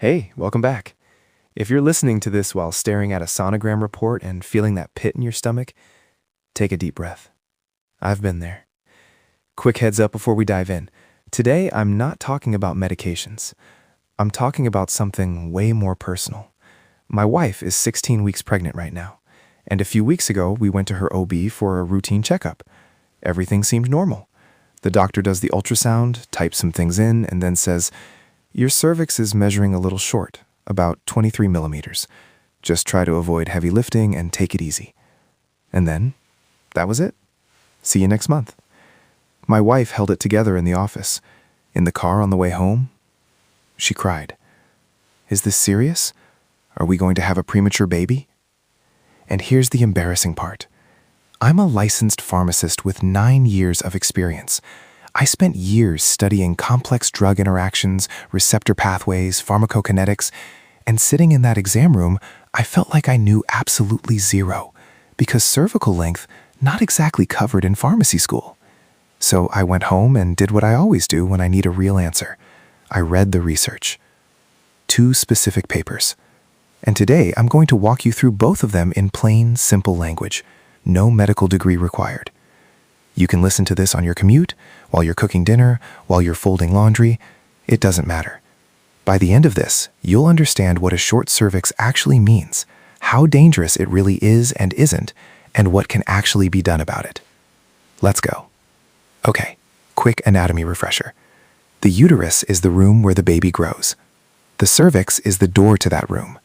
Hey, welcome back. If you're listening to this while staring at a sonogram report and feeling that pit in your stomach, take a deep breath. I've been there. Quick heads up before we dive in. Today, I'm not talking about medications. I'm talking about something way more personal. My wife is 16 weeks pregnant right now, and a few weeks ago, we went to her OB for a routine checkup. Everything seemed normal. The doctor does the ultrasound, types some things in, and then says, "Your cervix is measuring a little short, about 23 millimeters. Just try to avoid heavy lifting and take it easy." And then, that was it. See you next month. My wife held it together in the office. In the car on the way home, she cried. Is this serious? Are we going to have a premature baby? And here's the embarrassing part. I'm a licensed pharmacist with 9 years of experience. I spent years studying complex drug interactions, receptor pathways, pharmacokinetics, and sitting in that exam room, I felt like I knew absolutely zero, because cervical length not exactly covered in pharmacy school. So I went home and did what I always do when I need a real answer. I read the research. 2 specific papers. And today I'm going to walk you through both of them in plain, simple language. No medical degree required. You can listen to this on your commute, while you're cooking dinner, while you're folding laundry. It doesn't matter. By the end of this, you'll understand what a short cervix actually means, how dangerous it really is and isn't, and what can actually be done about it. Let's go. Okay, quick anatomy refresher. The uterus is the room where the baby grows. The cervix is the door to that room.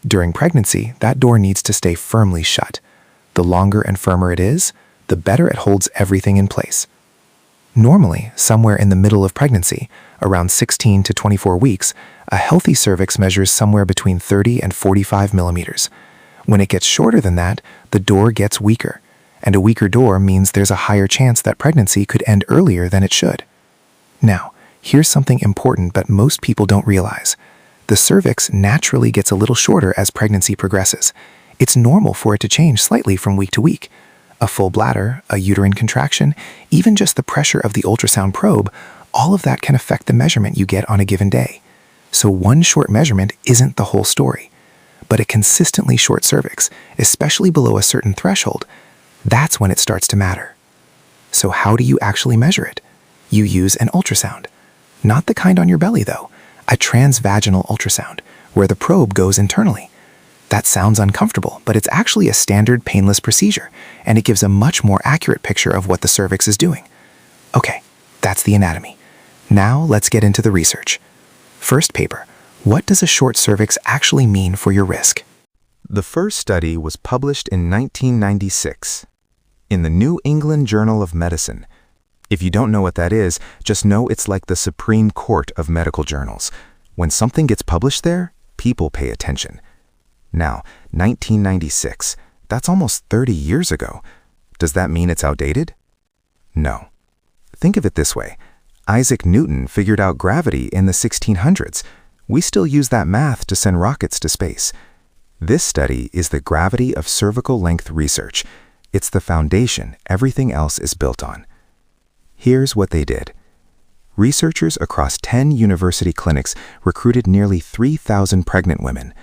During pregnancy, that door needs to stay firmly shut. The longer and firmer it is, the better it holds everything in place. Normally, somewhere in the middle of pregnancy, around 16 to 24 weeks, a healthy cervix measures somewhere between 30 and 45 millimeters. When it gets shorter than that, the door gets weaker, and a weaker door means there's a higher chance that pregnancy could end earlier than it should. Now, here's something important but most people don't realize. The cervix naturally gets a little shorter as pregnancy progresses. It's normal for it to change slightly from week to week. A full bladder, a uterine contraction, even just the pressure of the ultrasound probe, all of that can affect the measurement you get on a given day. So one short measurement isn't the whole story. But a consistently short cervix, especially below a certain threshold, that's when it starts to matter. So how do you actually measure it? You use an ultrasound. Not the kind on your belly though, a transvaginal ultrasound, where the probe goes internally. That sounds uncomfortable, but it's actually a standard painless procedure, and it gives a much more accurate picture of what the cervix is doing. Okay, that's the anatomy. Now let's get into the research. First paper, what does a short cervix actually mean for your risk? The first study was published in 1996 in the New England Journal of Medicine. If you don't know what that is, just know it's like the Supreme Court of medical journals. When something gets published there, people pay attention. Now, 1996, that's almost 30 years ago. Does that mean it's outdated? No. Think of it this way. Isaac Newton figured out gravity in the 1600s. We still use that math to send rockets to space. This study is the gravity of cervical length research. It's the foundation everything else is built on. Here's what they did. Researchers across 10 university clinics recruited nearly 3,000 pregnant women.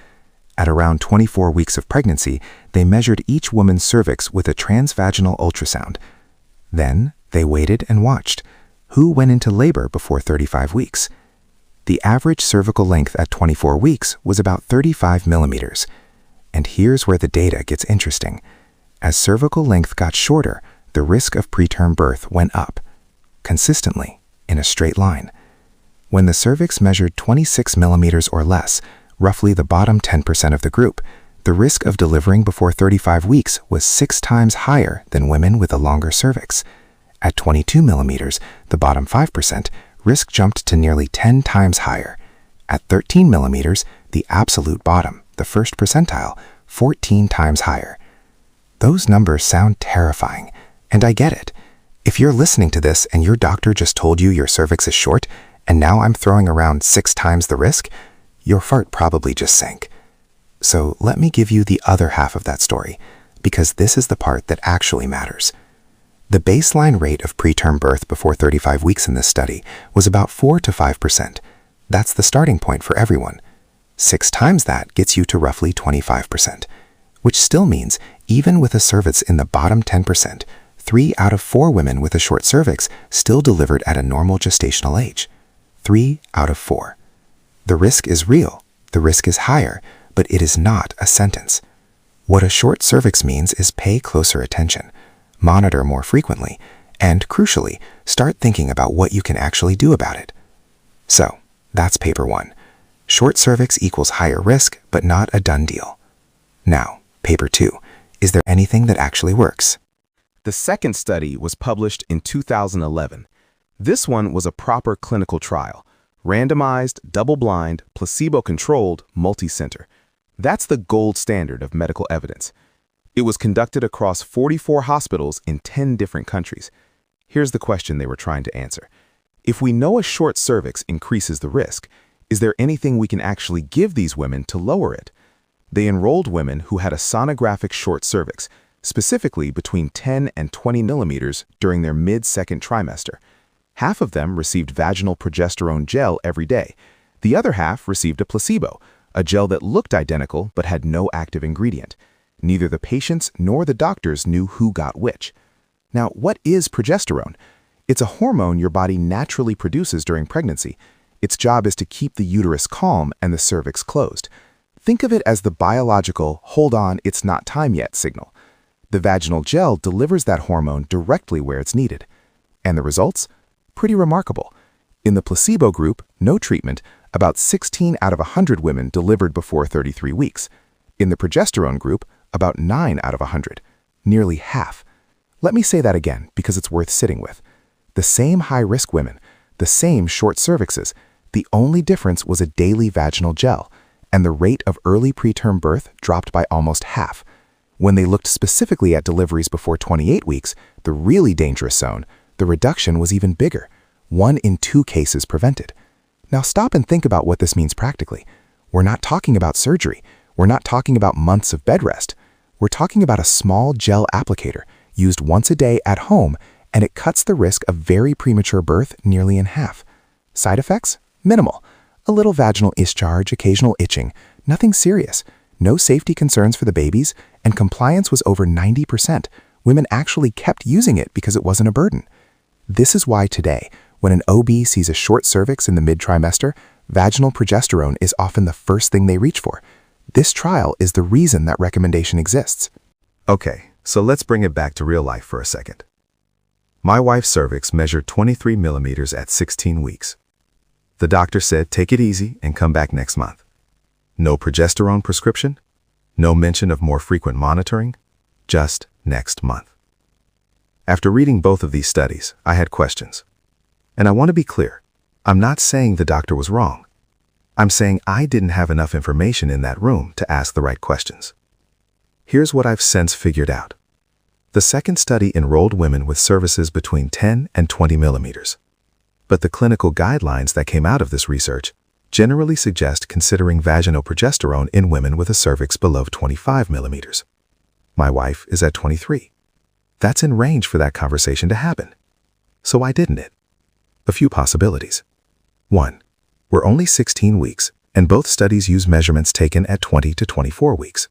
At around 24 weeks of pregnancy, they measured each woman's cervix with a transvaginal ultrasound. Then, they waited and watched. Who went into labor before 35 weeks? The average cervical length at 24 weeks was about 35 millimeters. And here's where the data gets interesting. As cervical length got shorter, the risk of preterm birth went up, consistently, in a straight line. When the cervix measured 26 millimeters or less, roughly the bottom 10% of the group, the risk of delivering before 35 weeks was 6 times higher than women with a longer cervix. At 22 millimeters, the bottom 5%, risk jumped to nearly 10 times higher. At 13 millimeters, the absolute bottom, the first percentile, 14 times higher. Those numbers sound terrifying, and I get it. If you're listening to this and your doctor just told you your cervix is short, and now I'm throwing around 6 times the risk, your fart probably just sank. So let me give you the other half of that story, because this is the part that actually matters. The baseline rate of preterm birth before 35 weeks in this study was about 4 to 5%. That's the starting point for everyone. 6 times that gets you to roughly 25%, which still means even with a cervix in the bottom 10%, 3 out of 4 women with a short cervix still delivered at a normal gestational age. 3 out of 4. The risk is real, the risk is higher, but it is not a sentence. What a short cervix means is pay closer attention, monitor more frequently, and crucially, start thinking about what you can actually do about it. So, that's paper 1. Short cervix equals higher risk, but not a done deal. Now, paper 2. Is there anything that actually works? The second study was published in 2011. This one was a proper clinical trial, randomized, double-blind, placebo-controlled, multi-center. That's the gold standard of medical evidence. It was conducted across 44 hospitals in 10 different countries. Here's the question they were trying to answer. If we know a short cervix increases the risk, is there anything we can actually give these women to lower it? They enrolled women who had a sonographic short cervix, specifically between 10 and 20 millimeters during their mid-second trimester. Half of them received vaginal progesterone gel every day. The other half received a placebo, a gel that looked identical but had no active ingredient. Neither the patients nor the doctors knew who got which. Now, what is progesterone? It's a hormone your body naturally produces during pregnancy. Its job is to keep the uterus calm and the cervix closed. Think of it as the biological, hold on, it's not time yet signal. The vaginal gel delivers that hormone directly where it's needed. And the results? Pretty remarkable. In the placebo group, no treatment, about 16 out of 100 women delivered before 33 weeks. In the progesterone group, about 9 out of 100, nearly half. Let me say that again because it's worth sitting with. The same high-risk women, the same short cervixes, the only difference was a daily vaginal gel, and the rate of early preterm birth dropped by almost half. When they looked specifically at deliveries before 28 weeks, the really dangerous zone, the reduction was even bigger, 1 in 2 cases prevented. Now stop and think about what this means practically. We're not talking about surgery. We're not talking about months of bed rest. We're talking about a small gel applicator used once a day at home, and it cuts the risk of very premature birth nearly in half. Side effects? Minimal. A little vaginal discharge, occasional itching, nothing serious. No safety concerns for the babies, and compliance was over 90%. Women actually kept using it because it wasn't a burden. This is why today, when an OB sees a short cervix in the mid-trimester, vaginal progesterone is often the first thing they reach for. This trial is the reason that recommendation exists. Okay, so let's bring it back to real life for a second. My wife's cervix measured 23 millimeters at 16 weeks. The doctor said take it easy and come back next month. No progesterone prescription, no mention of more frequent monitoring, just next month. After reading both of these studies, I had questions. And I want to be clear, I'm not saying the doctor was wrong. I'm saying I didn't have enough information in that room to ask the right questions. Here's what I've since figured out. The second study enrolled women with cervixes between 10 and 20 millimeters. But the clinical guidelines that came out of this research generally suggest considering vaginal progesterone in women with a cervix below 25 millimeters. My wife is at 23. That's in range for that conversation to happen. So why didn't it? A few possibilities. 1. We're only 16 weeks, and both studies use measurements taken at 20 to 24 weeks.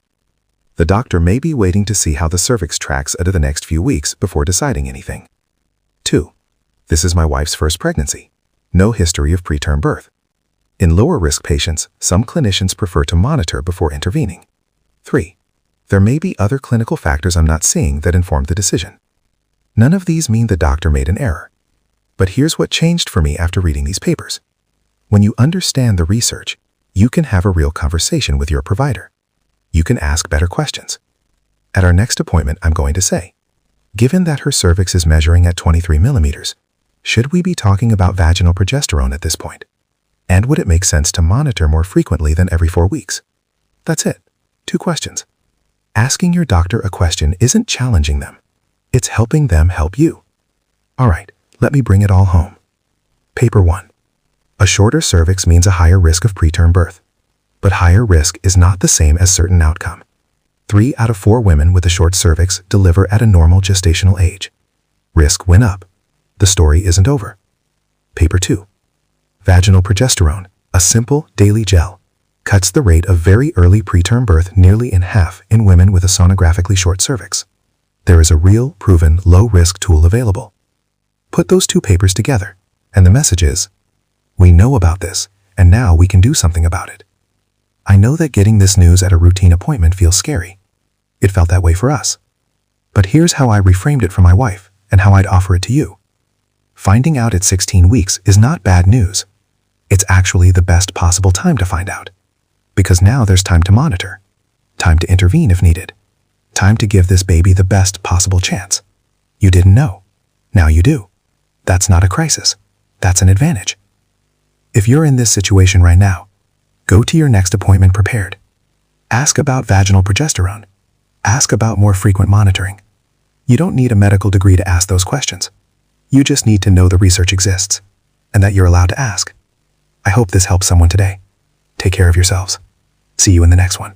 The doctor may be waiting to see how the cervix tracks over the next few weeks before deciding anything. 2. This is my wife's first pregnancy. No history of preterm birth. In lower-risk patients, some clinicians prefer to monitor before intervening. 3. There may be other clinical factors I'm not seeing that inform the decision. None of these mean the doctor made an error. But here's what changed for me after reading these papers. When you understand the research, you can have a real conversation with your provider. You can ask better questions. At our next appointment, I'm going to say, given that her cervix is measuring at 23 millimeters, should we be talking about vaginal progesterone at this point? And would it make sense to monitor more frequently than every 4 weeks? That's it. 2 questions. Asking your doctor a question isn't challenging them. It's helping them help you. All right, let me bring it all home. Paper 1. A shorter cervix means a higher risk of preterm birth. But higher risk is not the same as certain outcome. 3 out of 4 women with a short cervix deliver at a normal gestational age. Risk went up. The story isn't over. Paper 2. Vaginal progesterone, a simple daily gel. cuts the rate of very early preterm birth nearly in half in women with a sonographically short cervix. There is a real, proven, low-risk tool available. Put those two papers together, and the message is, we know about this, and now we can do something about it. I know that getting this news at a routine appointment feels scary. It felt that way for us. But here's how I reframed it for my wife, and how I'd offer it to you. Finding out at 16 weeks is not bad news. It's actually the best possible time to find out. Because now there's time to monitor, time to intervene if needed, time to give this baby the best possible chance. You didn't know. Now you do. That's not a crisis. That's an advantage. If you're in this situation right now, go to your next appointment prepared. Ask about vaginal progesterone. Ask about more frequent monitoring. You don't need a medical degree to ask those questions. You just need to know the research exists, and that you're allowed to ask. I hope this helps someone today. Take care of yourselves. See you in the next one.